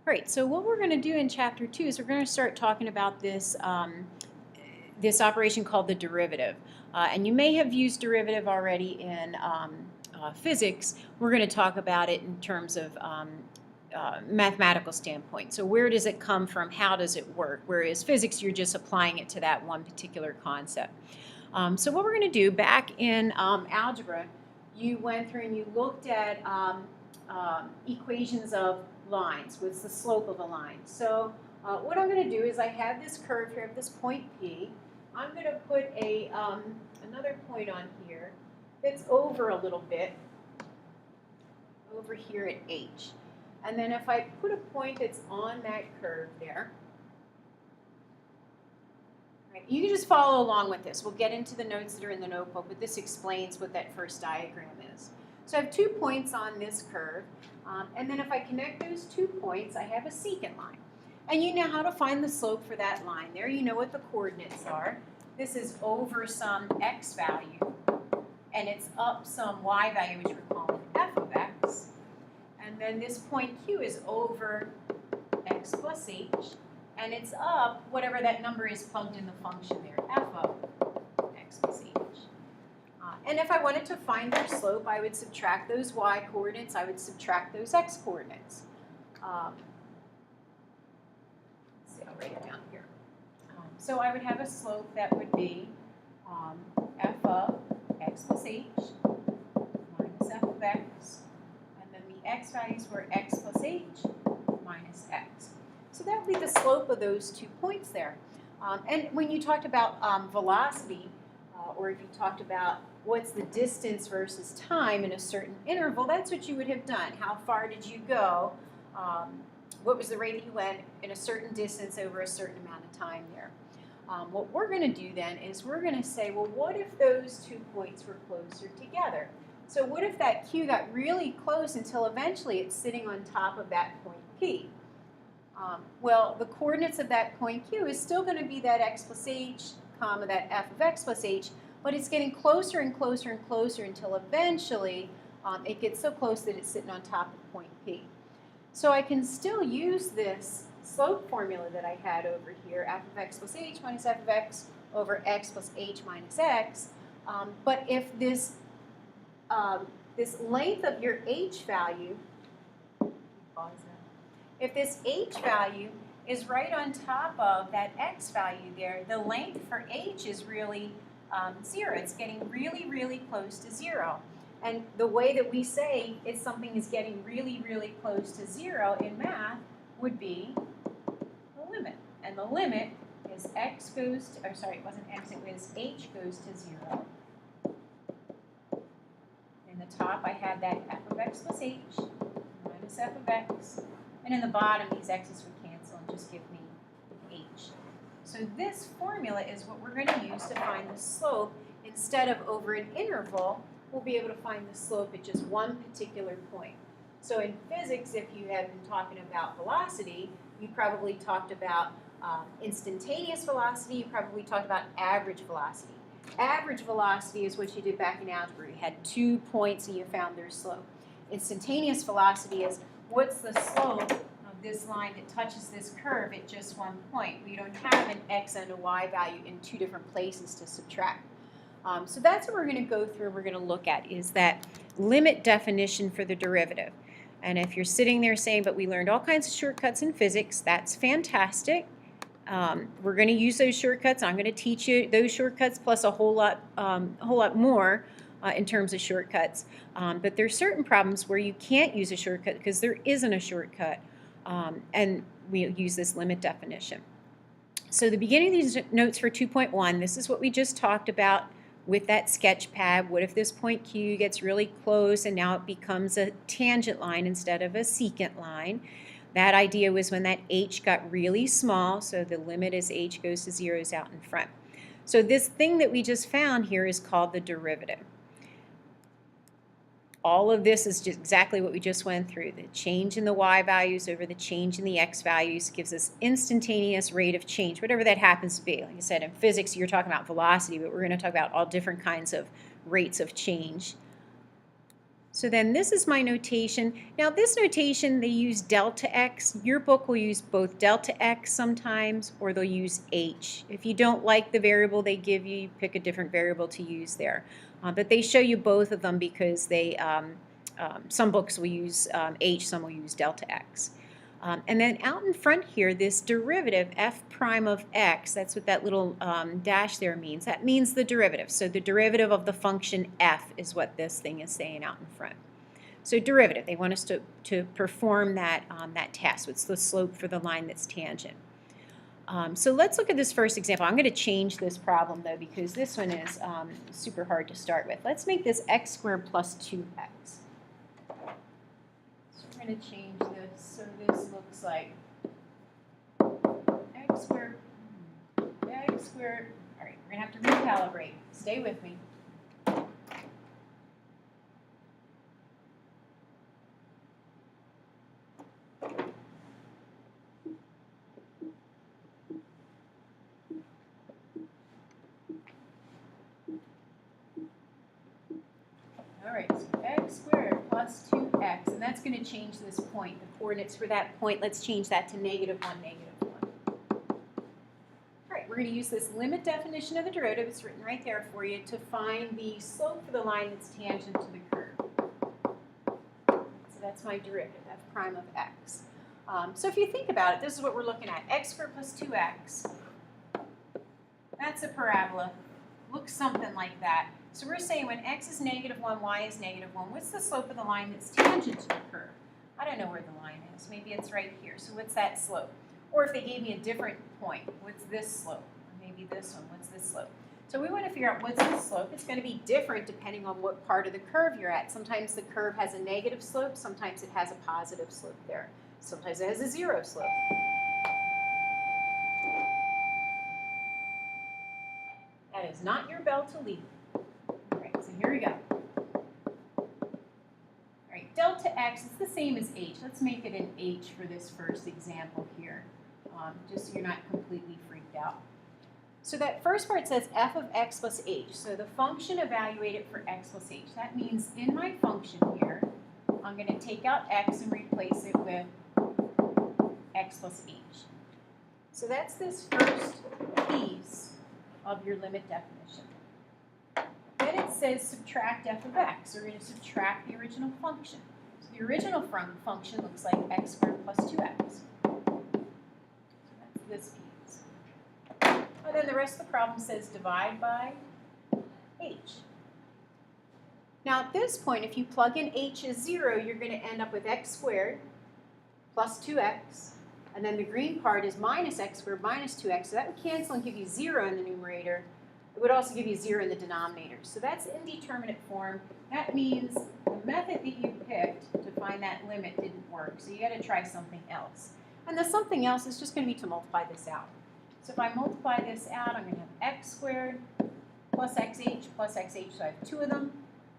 All right, so what we're going to do in Chapter 2 is we're going to start talking about this, this operation called the derivative. And you may have used derivative already in physics. We're going to talk about it in terms of mathematical standpoint. So where does it come from? How does it work? Whereas physics, you're just applying it to that one particular concept. So what we're going to do, back in algebra, you went through and you looked at equations of lines. What's the slope of a line? So what I'm going to do is I have this curve here of this point P. I'm going to put a another point on here that's over a little bit, over here at H. And then if I put a point that's on that curve there, right, you can just follow along with this. We'll get into the notes that are in the notebook, but this explains what that first diagram is. So I have 2 points on this curve, and then if I connect those 2 points, I have a secant line. And you know how to find the slope for that line there. You know what the coordinates are. This is over some x value, and it's up some y value, which we're calling f of x. And then this point Q is over x plus h, and it's up whatever that number is plugged in the function there, f of x plus h. And if I wanted to find their slope, I would subtract those y coordinates, I would subtract those x coordinates. Let's see, I'll write it down here. So I would have a slope that would be f of x plus h minus f of x, and then the x values were x plus h minus x. So that would be the slope of those 2 points there. And when you talked about velocity, or if you talked about what's the distance versus time in a certain interval, that's what you would have done. How far did you go? What was the rate that you went in a certain distance over a certain amount of time there? What we're going to do then is we're going to say, well, what if those 2 points were closer together? So what if that Q got really close until eventually it's sitting on top of that point P? Well, the coordinates of that point Q is still going to be that x plus h, comma, that f of x plus h, but it's getting closer and closer and closer until eventually it gets so close that it's sitting on top of point P. So I can still use this slope formula that I had over here, f of x plus h minus f of x over x plus h minus x, but if this, this length of your h value, if this h value is right on top of that x value there, the length for h is really 0. It's getting really, really close to 0. And the way that we say if something is getting really, really close to 0 in math would be the limit. And the limit is x goes to, or sorry, it wasn't x, it was h goes to 0. In the top, I have that f of x plus h minus f of x. And in the bottom, these x's would cancel and just give me h. So this formula is what we're going to use to find the slope. Instead of over an interval, we'll be able to find the slope at just one particular point. So in physics, if you had been talking about velocity, you probably talked about instantaneous velocity, you probably talked about average velocity. Average velocity is what you did back in algebra. You had 2 points and you found their slope. Instantaneous velocity is what's the slope of this line that touches this curve at just one point. We don't have an x and a y value in 2 different places to subtract. So that's what we're going to go through and we're going to look at is that limit definition for the derivative. And if you're sitting there saying, but we learned all kinds of shortcuts in physics, that's fantastic. We're going to use those shortcuts. I'm going to teach you those shortcuts plus a whole lot more in terms of shortcuts. But there are certain problems where you can't use a shortcut because there isn't a shortcut. And we use this limit definition. So the beginning of these notes for 2.1, this is what we just talked about with that sketch pad. What if this point Q gets really close and now it becomes a tangent line instead of a secant line? That idea was when that h got really small, so the limit as h goes to 0 is out in front. So this thing that we just found here is called the derivative. All of this is just exactly what we just went through. The change in the y values over the change in the x values gives us instantaneous rate of change, whatever that happens to be. Like I said, in physics, you're talking about velocity, but we're going to talk about all different kinds of rates of change. So then this is my notation. Now this notation, they use delta x. Your book will use both delta x sometimes, or they'll use h. If you don't like the variable they give you, you pick a different variable to use there. But they show you both of them because they, some books will use h, some will use delta x. And then out in front here, this derivative f prime of x, that's what that little dash there means. That means the derivative. So the derivative of the function f is what this thing is saying out in front. So derivative, they want us to perform that, that test. It's the slope for the line that's tangent. So let's look at this first example. I'm going to change this problem, though, because this one is super hard to start with. Let's make this x squared plus 2x. So we're going to change this so this looks like x squared. All right, we're going to have to recalibrate. Stay with me. All right, so x squared plus 2x, and that's going to change this point. The coordinates for that point, let's change that to -1, -1. All right, we're going to use this limit definition of the derivative. It's written right there for you to find the slope for the line that's tangent to the curve. So that's my derivative, f prime of x. So if you think about it, this is what we're looking at. X squared plus 2x. That's a parabola. Looks something like that. So we're saying when x is -1, y is -1, what's the slope of the line that's tangent to the curve? I don't know where the line is. Maybe it's right here. So what's that slope? Or if they gave me a different point, what's this slope? Or maybe this one, what's this slope? So we want to figure out what's the slope. It's going to be different depending on what part of the curve you're at. Sometimes the curve has a negative slope. Sometimes it has a positive slope there. Sometimes it has a 0 slope. That is not your bell to leave. So here we go. All right, delta x is the same as h. Let's make it an h for this first example here, just so you're not completely freaked out. So that first part says f of x plus h. So the function evaluated for x plus h. That means in my function here, I'm going to take out x and replace it with x plus h. So that's this first piece of your limit definition. Then it says subtract f of x. We're going to subtract the original function. So the original function looks like x squared plus 2x. So that's this piece. And then the rest of the problem says divide by h. Now at this point, if you plug in h as 0, you're going to end up with x squared plus 2x. And then the green part is minus x squared minus 2x. So that would cancel and give you 0 in the numerator. It would also give you 0 in the denominator. So that's indeterminate form. That means the method that you picked to find that limit didn't work. So you got to try something else. And the something else is just going to be to multiply this out. So if I multiply this out, I'm going to have x squared plus xh plus xh. So I have 2 of them.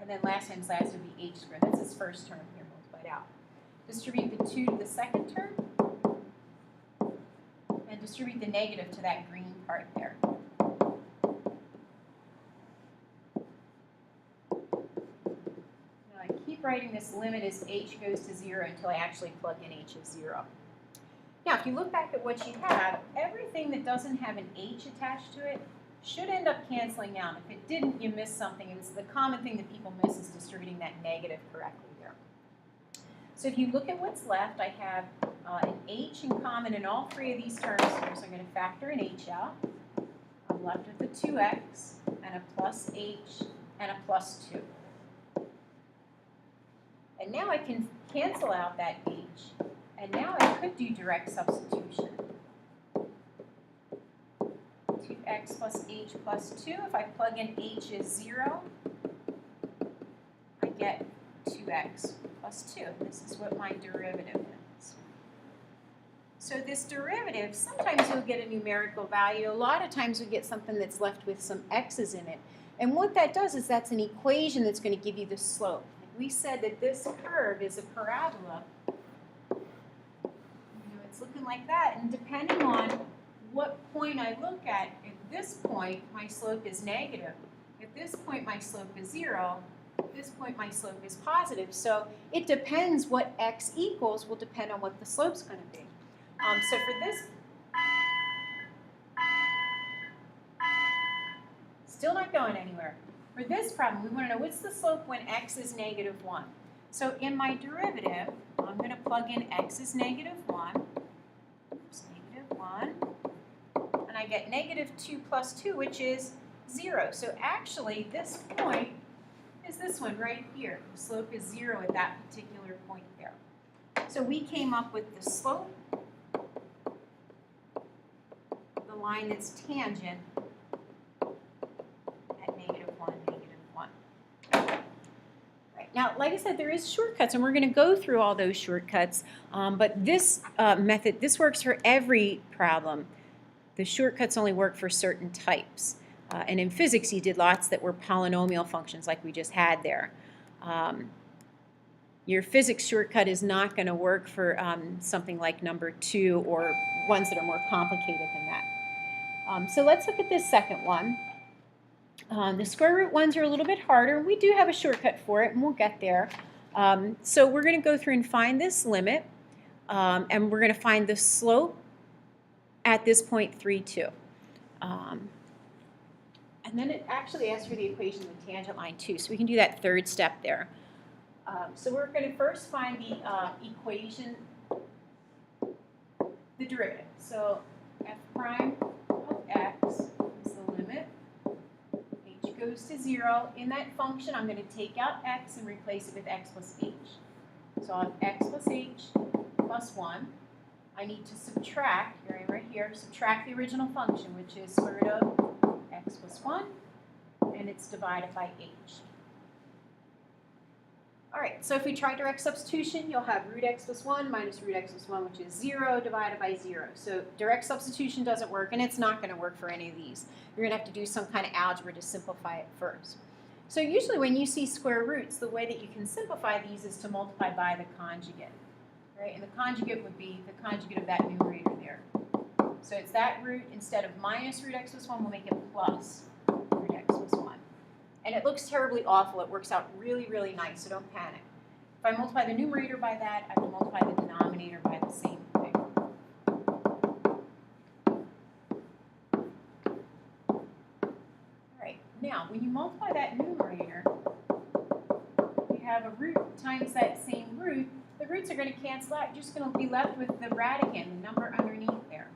And then last times last would be h squared. That's this first term here multiplied out. Distribute the 2 to the second term. And distribute the negative to that green part there. Now I keep writing this limit as h goes to 0 until I actually plug in h as 0. Now if you look back at what you have, everything that doesn't have an h attached to it should end up canceling out. If it didn't, you missed something. It's the common thing that people miss is distributing that negative correctly there. So if you look at what's left, I have an h in common in all 3 of these terms here, so I'm going to factor an h out. I'm left with a 2x and a plus h and a plus 2. And now I can cancel out that h, and now I could do direct substitution. 2x plus h plus 2. If I plug in h as 0, I get 2x plus 2. This is what my derivative is. So this derivative, sometimes you'll get a numerical value. A lot of times we get something that's left with some x's in it. And what that does is that's an equation that's going to give you the slope. Like we said that this curve is a parabola. It's looking like that. And depending on what point I look at this point, my slope is negative. At this point, my slope is 0. at this point my slope is positive. So it depends what x equals will depend on what the slope's going to be. So for this, still not going anywhere. For this problem, we want to know what's the slope when x is negative 1. So in my derivative, I'm going to plug in x is negative 1. Oops, negative 1. And I get negative 2 plus 2, which is 0. So actually, this point is this one right here. The slope is 0 at that particular point there. So we came up with the slope, the line that's tangent at negative 1, negative 1. Right. Now, like I said, there is shortcuts, and we're going to go through all those shortcuts. But this method, this works for every problem. The shortcuts only work for certain types. And in physics, you did lots that were polynomial functions like we just had there. Your physics shortcut is not going to work for something like number 2 or ones that are more complicated than that. So let's look at this second one. The square root ones are a little bit harder. We do have a shortcut for it, and we'll get there. So we're going to go through and find this limit, and we're going to find the slope at this point 3, 2. And then it actually asks for the equation of the tangent line too, so we can do that third step there. So we're going to first find the equation, the derivative. So f prime of x is the limit. H goes to 0. In that function, I'm going to take out x and replace it with x plus h. So I'll have x plus h plus 1. I need to subtract, right here, subtract the original function, which is square root of x plus 1, and it's divided by h. All right, so if we try direct substitution, you'll have root x plus 1 minus root x plus 1, which is 0 divided by 0. So direct substitution doesn't work, and it's not going to work for any of these. You're going to have to do some kind of algebra to simplify it first. So usually when you see square roots, the way that you can simplify these is to multiply by the conjugate. Right? And the conjugate would be the conjugate of that numerator there. So it's that root, instead of minus root x plus 1, we'll make it plus root x plus 1. And it looks terribly awful. It works out really, really nice, so don't panic. If I multiply the numerator by that, I will multiply the denominator by the same thing. All right, now when you multiply that numerator, you have a root times that same root. The roots are going to cancel out. You're just going to be left with the radicand, the number underneath there.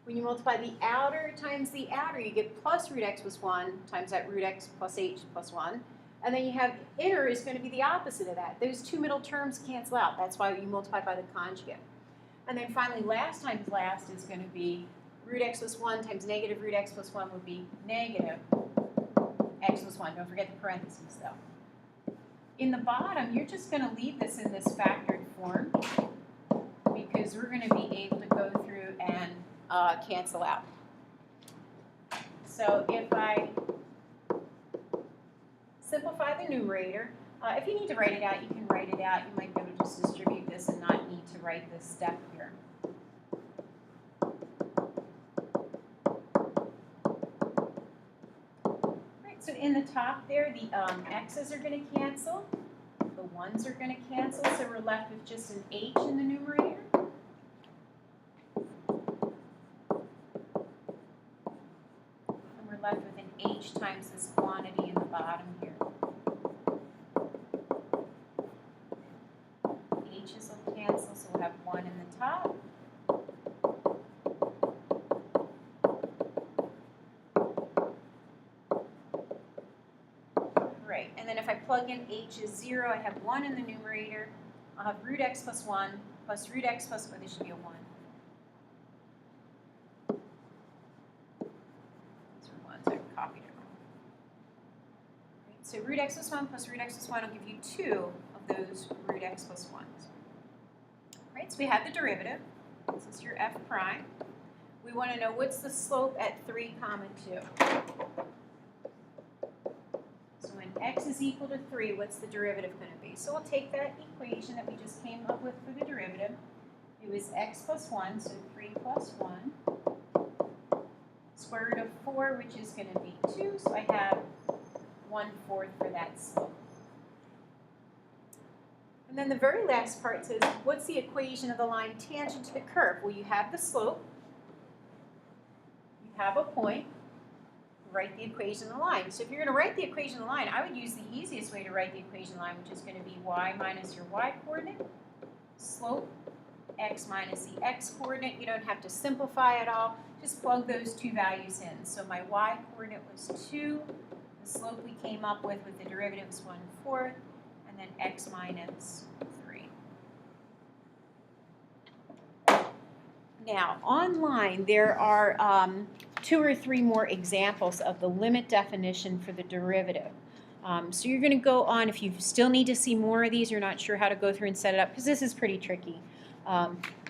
When you multiply the outer times the outer, you get plus root x plus 1 times that root x plus h plus 1. And then you have inner is going to be the opposite of that. Those two middle terms cancel out. That's why you multiply by the conjugate. And then finally, last times last is going to be root x plus 1 times negative root x plus 1 would be negative x plus 1. Don't forget the parentheses, though. In the bottom, you're just going to leave this in this factored form because we're going to be able to go through and cancel out. So if I simplify the numerator, if you need to write it out, you can write it out. You might be able to just distribute this and not need to write this step here. So in the top there, the x's are going to cancel. The 1's are going to cancel. So we're left with just an h in the numerator. And we're left with an h times this quantity in the bottom here. H's will cancel, so we'll have 1 in the top. And then if I plug in h is 0, I have 1 in the numerator. I'll have root x plus 1 plus root x plus 1. This should be a 1. These are ones I've copied it wrong. Right, so root x plus 1 plus root x plus 1 will give you 2 of those root x plus 1s. Right, so we have the derivative. This is your f prime. We want to know what's the slope at 3, 2. X is equal to 3, what's the derivative going to be? So we'll take that equation that we just came up with for the derivative. It was x plus 1, so 3 plus 1. Square root of 4, which is going to be 2, so I have 1/4 for that slope. And then the very last part says, what's the equation of the line tangent to the curve? Well, you have the slope, you have a point, write the equation of the line. So if you're going to write the equation of the line, I would use the easiest way to write the equation of the line, which is going to be y minus your y coordinate, slope, x minus the x coordinate. You don't have to simplify it all. Just plug those two values in. So my y coordinate was 2. The slope we came up with the derivative was 1/4. And then x minus 3. Now, online, there are 2 or 3 more examples of the limit definition for the derivative. So you're going to go on, if you still need to see more of these, you're not sure how to go through and set it up, because this is pretty tricky.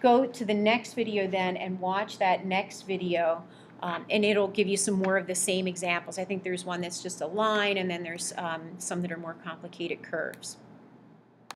Go to the next video then and watch that next video, and it'll give you some more of the same examples. I think there's one that's just a line, and then there's some that are more complicated curves.